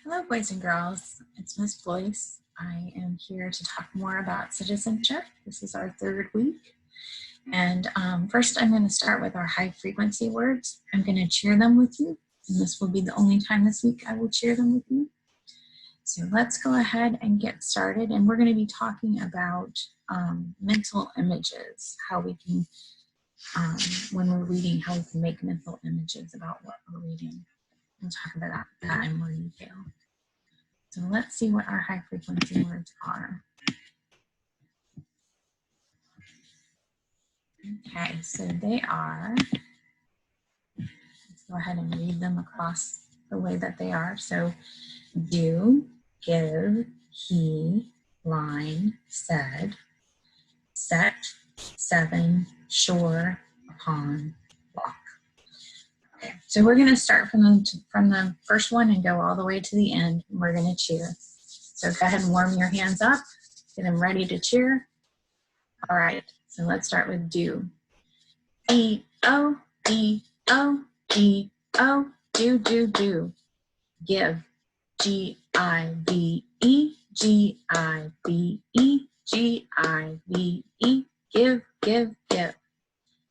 Hello, boys and girls. It's Miss Boyce. I am here to talk more about citizenship. This is our third week. And first, I'm going to start with our high frequency words. I'm going to cheer them with you. And this will be the only time this week I will cheer them with you. So let's go ahead and get started. And we're going to be talking about mental images, how we can, when we're reading, how we can make mental images about what we're reading. We'll talk about that in more detail. So let's see what our high frequency words are. Okay, so they are, let's go ahead and read them across the way that they are. So do, give, he, line, said, set, seven, sure, upon, walk. Okay, so we're going to start from the first one and go all the way to the end. And we're going to cheer. So go ahead and warm your hands up. Get them ready to cheer. All right, so let's start with do. D-O, D-O, D-O, do. Give. G-I-V-E, G-I-V-E, G-I-V-E, give.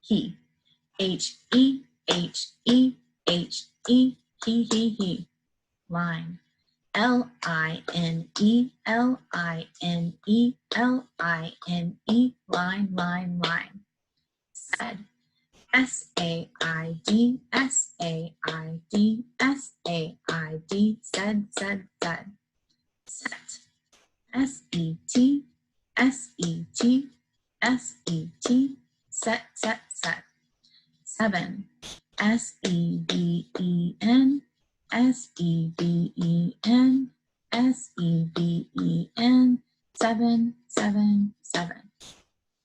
He. H-E, H-E, H-E, he. Line. L-I-N-E, L-I-N-E, L-I-N-E, line. Said. S-A-I-D, S-A-I-D, S-A-I-D, said. Set. S-E-T, S-E-T, S-E-T, set. Seven. S-E-V-E-N, S-E-V-E-N, S-E-V-E-N, seven.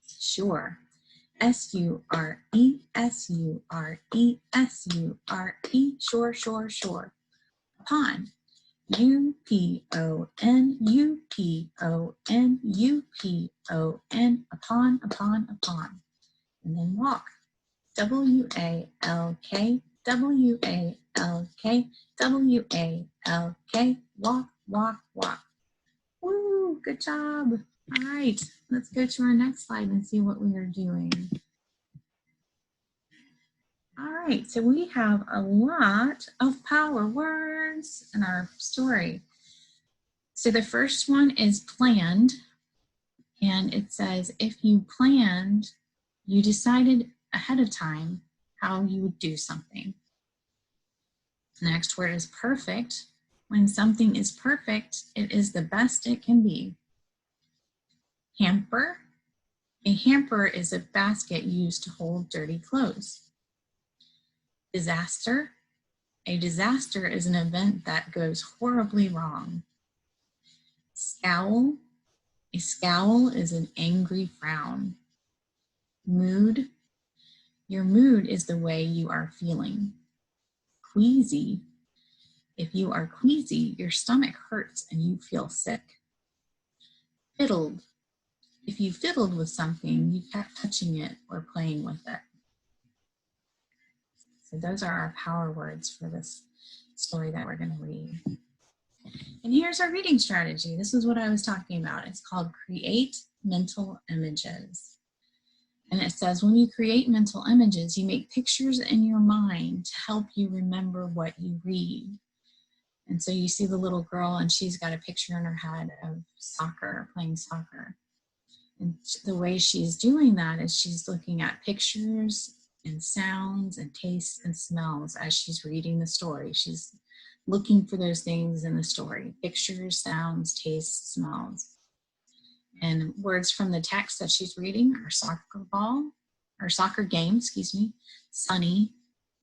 Sure. S-U-R-E, S-U-R-E, S-U-R-E, sure. Upon. U-P-O-N, U-P-O-N, U-P-O-N, upon. And then walk. W-A-L-K, W-A-L-K, W-A-L-K, walk. Woo, good job. All right, let's go to our next slide and see what we are doing. All right, so we have a lot of power words in our story. So the first one is planned, and it says, if you planned, you decided ahead of time how you would do something. The next word is perfect. When something is perfect, it is the best it can be. Hamper. A hamper is a basket used to hold dirty clothes. Disaster. A disaster is an event that goes horribly wrong. Scowl. A scowl is an angry frown. Mood. Your mood is the way you are feeling. Queasy. If you are queasy, your stomach hurts and you feel sick. Fiddled. If you fiddled with something, you kept touching it or playing with it. So those are our power words for this story that we're going to read. And here's our reading strategy. This is what I was talking about. It's called Create Mental Images. And it says, when you create mental images, you make pictures in your mind to help you remember what you read. And so you see the little girl and she's got a picture in her head of soccer, playing soccer. And the way she's doing that is she's looking at pictures and sounds and tastes and smells as she's reading the story. She's looking for those things in the story: pictures, sounds, tastes, smells. And words from the text that she's reading are soccer game, sunny,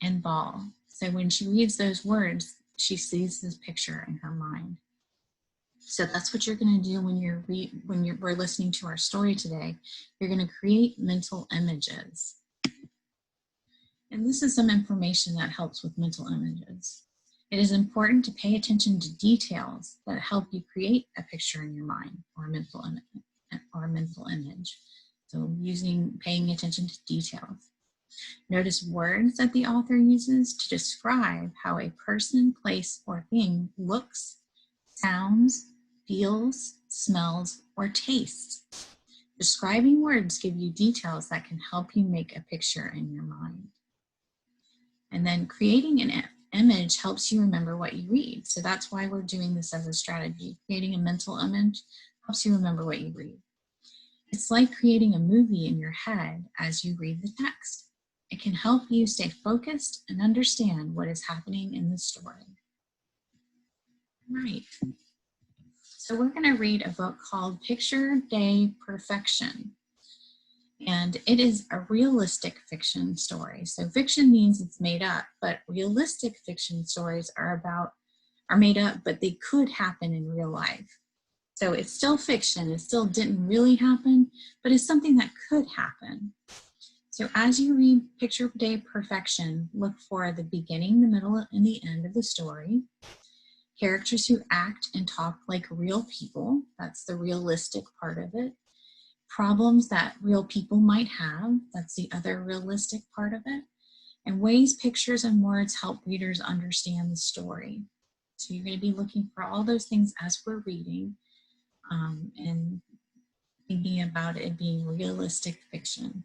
and ball. So when she reads those words, she sees this picture in her mind. So that's what you're going to do when we're listening to our story today. You're going to create mental images. And this is some information that helps with mental images. It is important to pay attention to details that help you create a picture in your mind or a mental image. So paying attention to details. Notice words that the author uses to describe how a person, place, or thing looks, sounds, feels, smells, or tastes. Describing words give you details that can help you make a picture in your mind. And then creating an image helps you remember what you read. So that's why we're doing this as a strategy. Creating a mental image helps you remember what you read. It's like creating a movie in your head as you read the text. It can help you stay focused and understand what is happening in the story. Right. So we're going to read a book called Picture Day Perfection. And it is a realistic fiction story. So fiction means it's made up, but realistic fiction stories are made up, but they could happen in real life. So it's still fiction, it still didn't really happen, but it's something that could happen. So as you read Picture Day Perfection, look for the beginning, the middle, and the end of the story. Characters who act and talk like real people, that's the realistic part of it. Problems that real people might have, that's the other realistic part of it. And ways pictures and words help readers understand the story. So you're going to be looking for all those things as we're reading. And thinking about it being realistic fiction.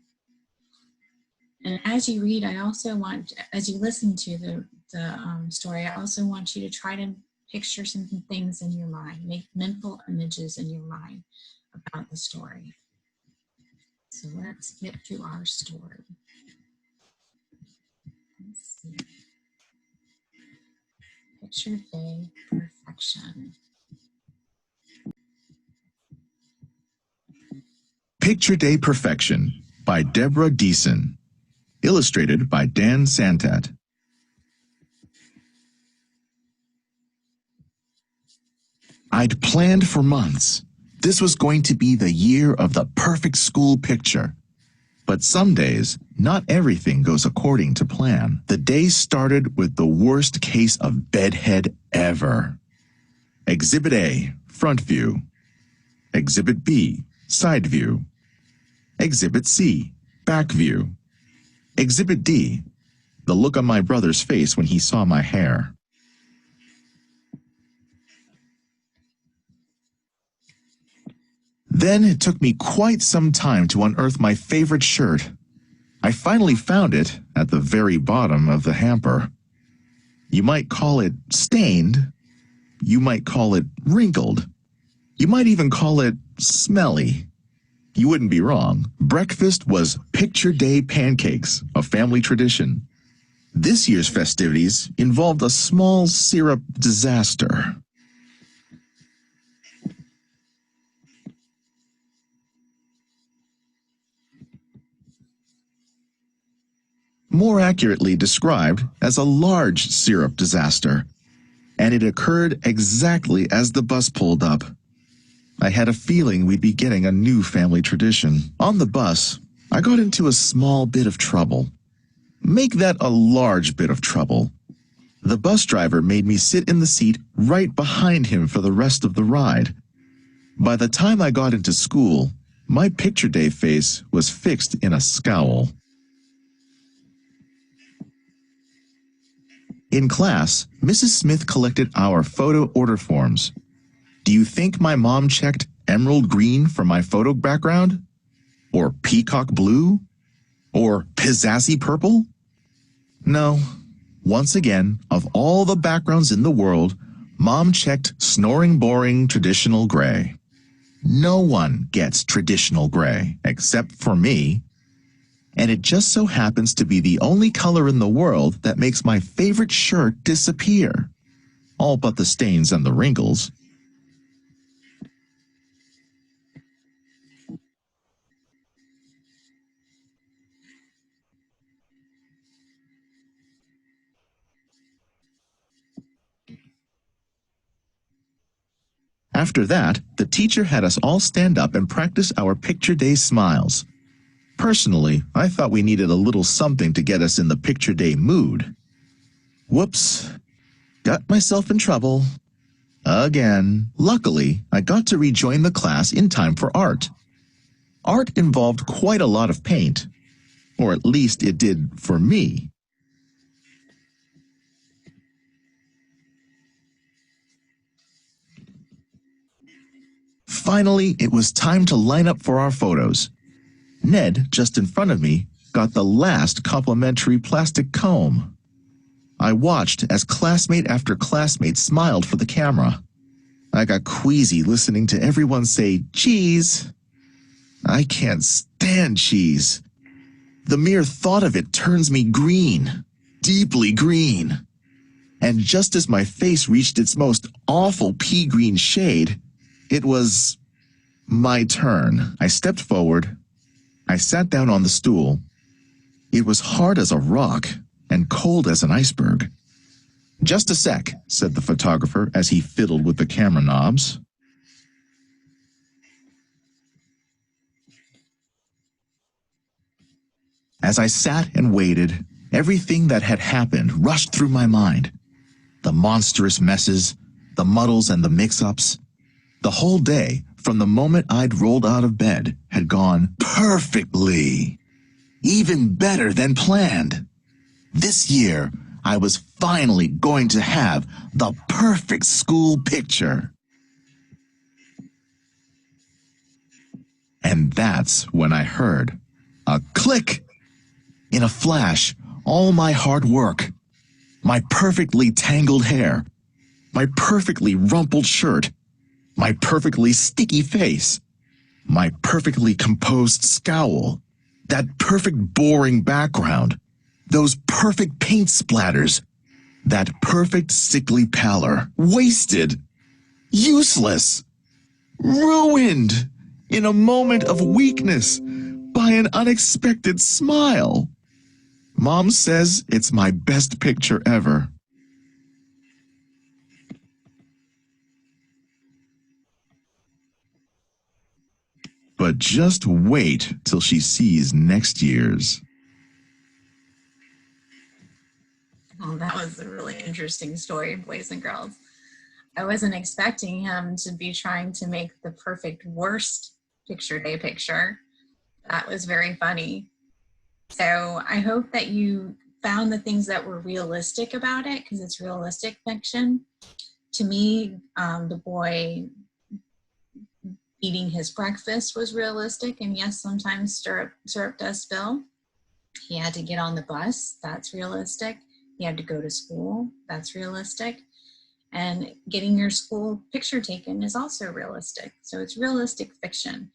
And as you read, as you listen to the story, I also want you to try to picture some things in your mind, make mental images in your mind about the story. So let's get to our story. Let's see. Picture Day Perfection. Picture Day Perfection by Deborah Deason. Illustrated by Dan Santat. I'd planned for months. This was going to be the year of the perfect school picture. But some days, not everything goes according to plan. The day started with the worst case of bedhead ever. Exhibit A, front view. Exhibit B, side view. Exhibit C, back view. Exhibit D, the look on my brother's face when he saw my hair. Then it took me quite some time to unearth my favorite shirt. I finally found it at the very bottom of the hamper. You might call it stained. You might call it wrinkled. You might even call it smelly. You wouldn't be wrong. Breakfast was Picture Day pancakes, a family tradition. This year's festivities involved a small syrup disaster. More accurately described as a large syrup disaster. And it occurred exactly as the bus pulled up. I had a feeling we'd be getting a new family tradition. On the bus, I got into a small bit of trouble. Make that a large bit of trouble. The bus driver made me sit in the seat right behind him for the rest of the ride. By the time I got into school, my Picture Day face was fixed in a scowl. In class, Mrs. Smith collected our photo order forms. Do you think my mom checked emerald green for my photo background? Or peacock blue? Or pizzazzy purple? No. Once again, of all the backgrounds in the world, Mom checked snoring boring traditional gray. No one gets traditional gray, except for me. And it just so happens to be the only color in the world that makes my favorite shirt disappear. All but the stains and the wrinkles. After that, the teacher had us all stand up and practice our Picture Day smiles. Personally, I thought we needed a little something to get us in the Picture Day mood. Whoops. Got myself in trouble. Again. Luckily, I got to rejoin the class in time for art. Art involved quite a lot of paint. Or at least it did for me. Finally, it was time to line up for our photos. Ned, just in front of me, got the last complimentary plastic comb. I watched as classmate after classmate smiled for the camera. I got queasy listening to everyone say, cheese. I can't stand cheese. The mere thought of it turns me green, deeply green. And just as my face reached its most awful pea green shade, it was my turn. I stepped forward. I sat down on the stool. It was hard as a rock and cold as an iceberg. Just a sec, said the photographer as he fiddled with the camera knobs. As I sat and waited, everything that had happened rushed through my mind. The monstrous messes, the muddles and the mix-ups. The whole day, from the moment I'd rolled out of bed, had gone perfectly. Even better than planned. This year, I was finally going to have the perfect school picture. And that's when I heard a click. In a flash, all my hard work, my perfectly tangled hair, my perfectly rumpled shirt, my perfectly sticky face, my perfectly composed scowl, that perfect boring background, those perfect paint splatters, that perfect sickly pallor, wasted, useless, ruined in a moment of weakness by an unexpected smile. Mom says it's my best picture ever. But just wait till she sees next year's. Oh, that was a really interesting story, boys and girls. I wasn't expecting him to be trying to make the perfect worst picture day picture. That was very funny. So I hope that you found the things that were realistic about it, because it's realistic fiction. To me, the boy eating his breakfast was realistic, and yes, sometimes syrup does spill. He had to get on the bus, that's realistic. He had to go to school, that's realistic. And getting your school picture taken is also realistic. So it's realistic fiction.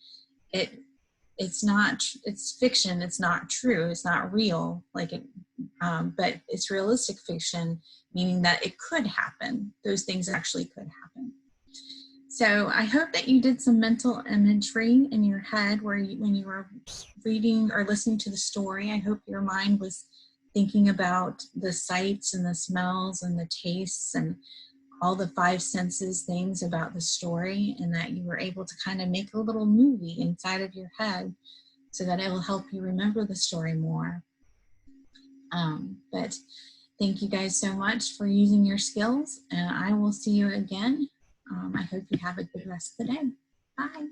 It's fiction, it's not true, it's not real, but it's realistic fiction, meaning that it could happen. Those things actually could happen. So I hope that you did some mental imagery in your head when you were reading or listening to the story. I hope your mind was thinking about the sights and the smells and the tastes and all the five senses things about the story, and that you were able to kind of make a little movie inside of your head so that it will help you remember the story more. But thank you guys so much for using your skills, and I will see you again. I hope you have a good rest of the day. Bye.